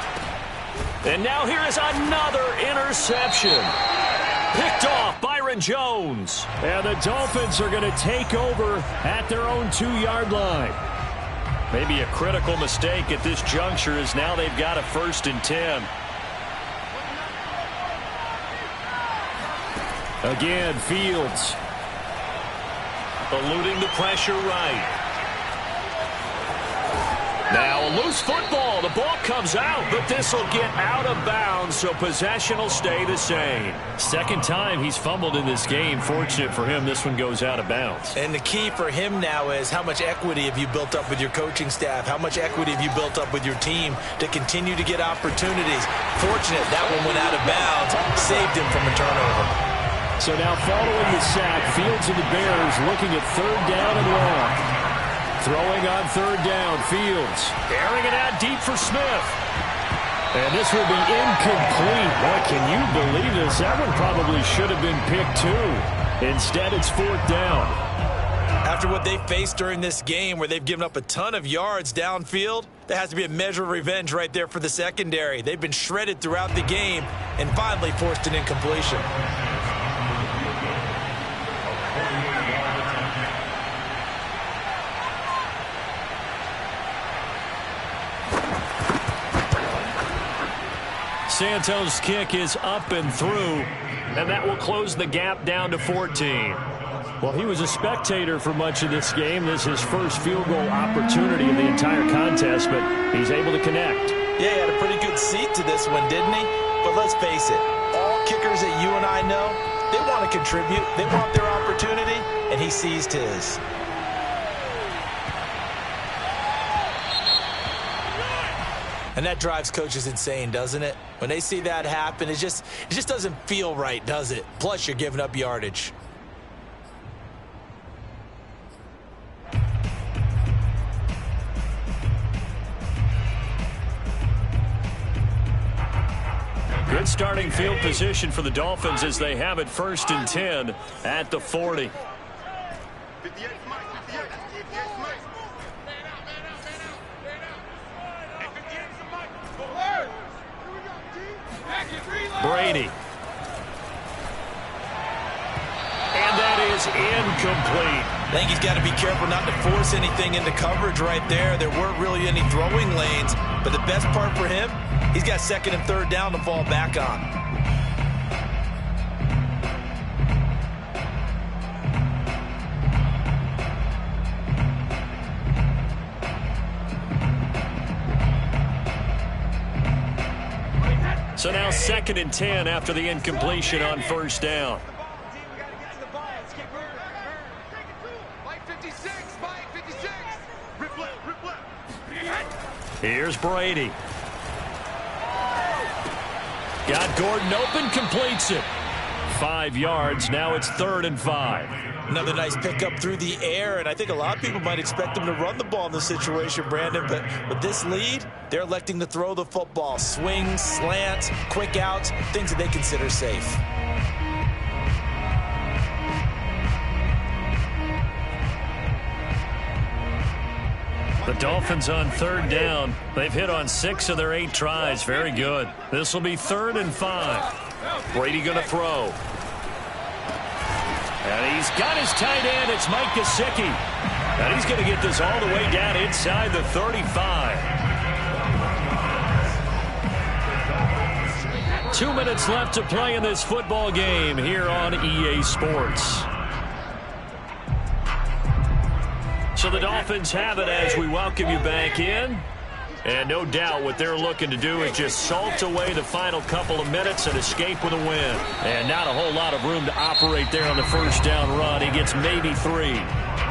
And now here is another interception. Picked off by Aaron Jones. And the Dolphins are going to take over at their own 2-yard line. Maybe a critical mistake at this juncture as now they've got a 1st and 10. Again, Fields. Eluding the pressure right. Now a loose football. The ball comes out, but this will get out of bounds, so possession will stay the same. Second time he's fumbled in this game. Fortunate for him, this one goes out of bounds. And the key for him now is how much equity have you built up with your coaching staff? How much equity have you built up with your team to continue to get opportunities? Fortunate that one went out of bounds, saved him from a turnover. So now following the sack, Fields and the Bears looking at 3rd down and long. Throwing on 3rd down, Fields. Airing it out deep for Smith. And this will be incomplete. Boy, can you believe this? That one probably should have been picked too. Instead, it's 4th down. After what they faced during this game where they've given up a ton of yards downfield, there has to be a measure of revenge right there for the secondary. They've been shredded throughout the game and finally forced an incompletion. Santos' kick is up and through, and that will close the gap down to 14. Well, he was a spectator for much of this game. This is his first field goal opportunity of the entire contest, but he's able to connect. Yeah, he had a pretty good seat to this one, didn't he? But let's face it, all kickers that you and I know, they want to contribute. They want their opportunity, and he seized his. And that drives coaches insane, doesn't it? When they see that happen, it just doesn't feel right, does it? Plus, you're giving up yardage. Good starting field position for the Dolphins as they have it 1st and 10 at the 40. Brady. And that is incomplete. I think he's got to be careful not to force anything into coverage right there. There weren't really any throwing lanes, but the best part for him, he's got 2nd and 3rd down to fall back on. So now 2nd and 10 after the incompletion on 1st down. Here's Brady. Got Gordon open, completes it. 5 yards, now it's 3rd and 5. Another nice pickup through the air, and I think a lot of people might expect him to run the ball in this situation, Brandon, but with this lead, they're electing to throw the football. Swings, slants, quick outs, things that they consider safe. The Dolphins on 3rd down. They've hit on 6 of their 8 tries. Very good. This will be 3rd and 5. Brady going to throw. And he's got his tight end. It's Mike Gesicki. And he's going to get this all the way down inside the 35. 2 minutes left to play in this football game here on EA Sports. So the Dolphins have it as we welcome you back in. And no doubt what they're looking to do is just salt away the final couple of minutes and escape with a win. And not a whole lot of room to operate there on the 1st down run. He gets maybe 3.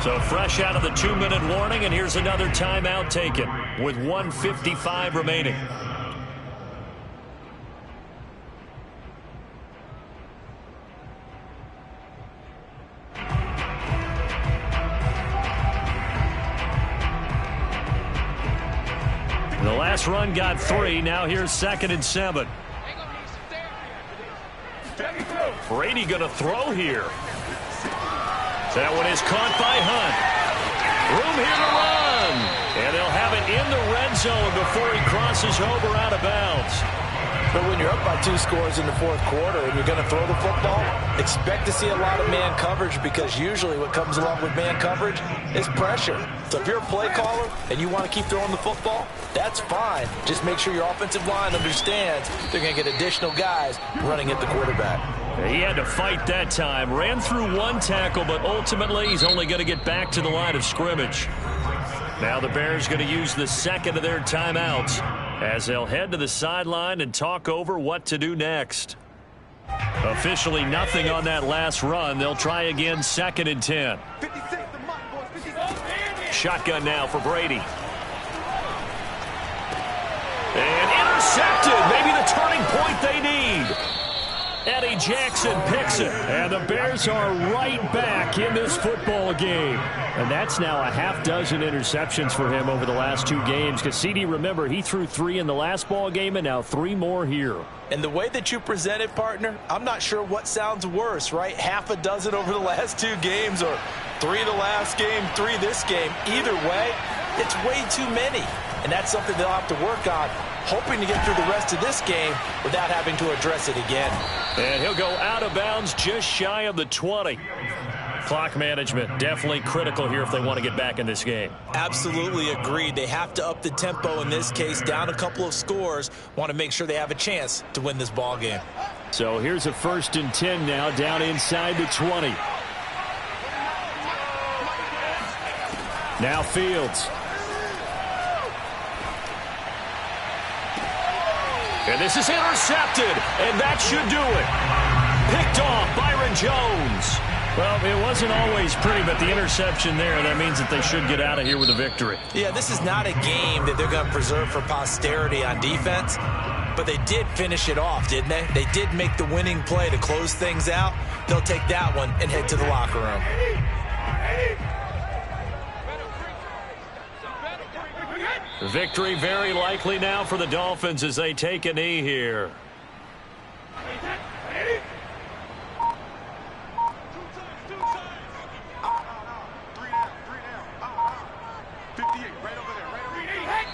So fresh out of the 2-minute warning, and here's another timeout taken with 1:55 remaining. The last run got 3. Now here's 2nd and 7. Brady going to throw here. That one is caught by Hunt. Room here to run. And they'll have it in the red zone before he crosses over out of bounds. But when you're up by 2 scores in the fourth quarter and you're going to throw the football, expect to see a lot of man coverage, because usually what comes along with man coverage is pressure. So if you're a play caller and you want to keep throwing the football, that's fine. Just make sure your offensive line understands they're going to get additional guys running at the quarterback. He had to fight that time. Ran through 1 tackle, but ultimately he's only going to get back to the line of scrimmage. Now the Bears going to use the second of their timeouts as they'll head to the sideline and talk over what to do next. Officially nothing on that last run. They'll try again, 2nd and 10. Shotgun now for Brady. And intercepted. Maybe the turning point they need. Eddie Jackson picks it. And the Bears are right back in this football game. And that's now a half dozen interceptions for him over the last 2 games. Because CD, remember, he threw 3 in the last ball game and now 3 more here. And the way that you present it, partner, I'm not sure what sounds worse, right? Half a dozen over the last 2 games, or 3 the last game, 3 this game. Either way, it's way too many. And that's something they'll have to work on, hoping to get through the rest of this game without having to address it again. And he'll go out of bounds just shy of the 20. Clock management definitely critical here if they want to get back in this game. Absolutely agreed. They have to up the tempo in this case, down a couple of scores. Want to make sure they have a chance to win this ball game. So here's a 1st and 10 now, down inside the 20. Now Fields. And this is intercepted, and that should do it. Picked off Byron Jones. Well, it wasn't always pretty, but the interception there, that means that they should get out of here with a victory. Yeah, this is not a game that they're going to preserve for posterity on defense, but they did finish it off, didn't they? They did make the winning play to close things out. They'll take that one and head to the locker room. Victory very likely now for the Dolphins as they take a knee here.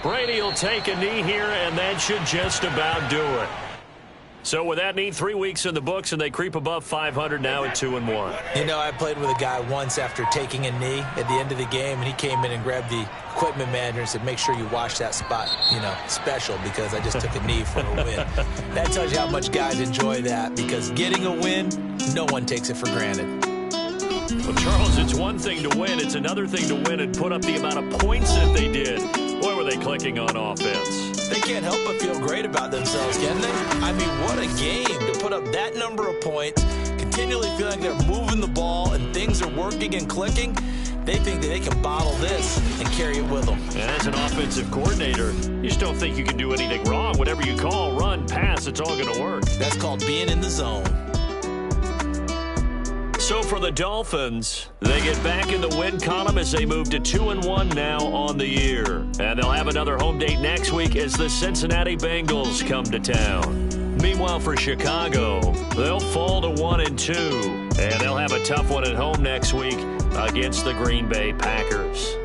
Brady will take a knee here, and that should just about do it. So with that knee, 3 weeks in the books, and they creep above 500 now at 2-1. You know, I played with a guy once after taking a knee at the end of the game, and he came in and grabbed the equipment manager and said, make sure you wash that spot, you know, special, because I just took a knee for a win. That tells you how much guys enjoy that, because getting a win, no one takes it for granted. Well, Charles, it's one thing to win. It's another thing to win and put up the amount of points that they did. Boy, were they clicking on offense. They can't help but feel great about themselves, can they? I mean, what a game to put up that number of points, continually feeling like they're moving the ball and things are working and clicking. They think that they can bottle this and carry it with them. And as an offensive coordinator, you just don't think you can do anything wrong. Whatever you call, run, pass, it's all going to work. That's called being in the zone. So for the Dolphins, they get back in the win column as they move to 2-1 now on the year. And they'll have another home date next week as the Cincinnati Bengals come to town. Meanwhile, for Chicago, they'll fall to 1-2. And they'll have a tough one at home next week against the Green Bay Packers.